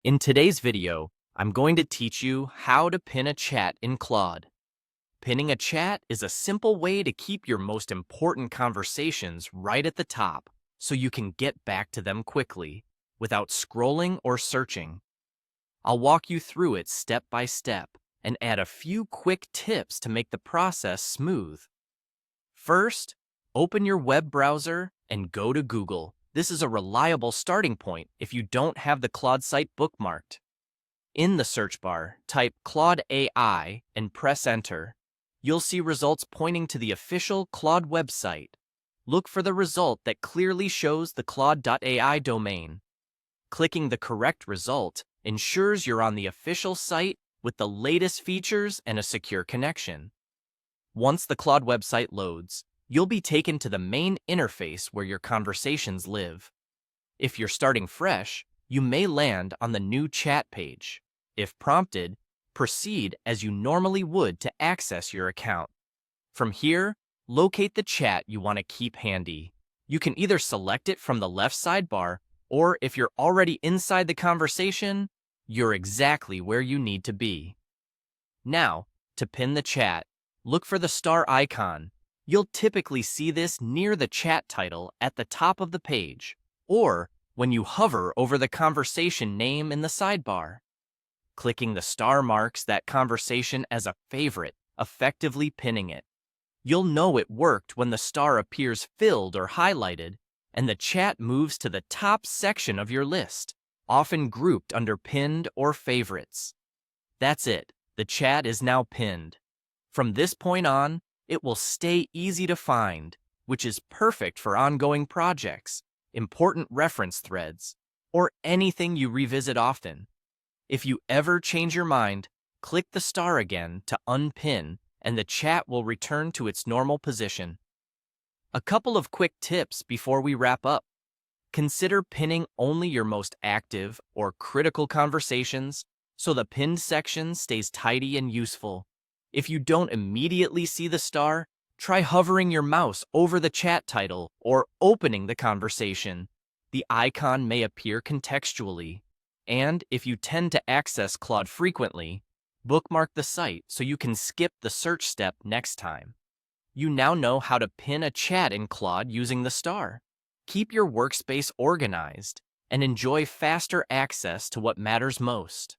In today's video, I'm going to teach you how to pin a chat in Claude. Pinning a chat is a simple way to keep your most important conversations right at the top so you can get back to them quickly without scrolling or searching. I'll walk you through it step by step and add a few quick tips to make the process smooth. First, open your web browser and go to Google. This is a reliable starting point if you don't have the Claude site bookmarked. In the search bar, type Claude AI and press enter. You'll see results pointing to the official Claude website. Look for the result that clearly shows the Claude.ai domain. Clicking the correct result ensures you're on the official site with the latest features and a secure connection. Once the Claude website loads, you'll be taken to the main interface where your conversations live. If you're starting fresh, you may land on the new chat page. If prompted, proceed as you normally would to access your account. From here, locate the chat you want to keep handy. You can either select it from the left sidebar, or if you're already inside the conversation, you're exactly where you need to be. Now, to pin the chat, look for the star icon. You'll typically see this near the chat title at the top of the page, or when you hover over the conversation name in the sidebar. Clicking the star marks that conversation as a favorite, effectively pinning it. You'll know it worked when the star appears filled or highlighted, and the chat moves to the top section of your list, often grouped under pinned or favorites. That's it. The chat is now pinned. From this point on, it will stay easy to find, which is perfect for ongoing projects, important reference threads, or anything you revisit often. If you ever change your mind, click the star again to unpin, and the chat will return to its normal position. A couple of quick tips before we wrap up. Consider pinning only your most active or critical conversations so the pinned section stays tidy and useful. If you don't immediately see the star, try hovering your mouse over the chat title or opening the conversation. The icon may appear contextually. And if you tend to access Claude frequently, bookmark the site so you can skip the search step next time. You now know how to pin a chat in Claude using the star. Keep your workspace organized and enjoy faster access to what matters most.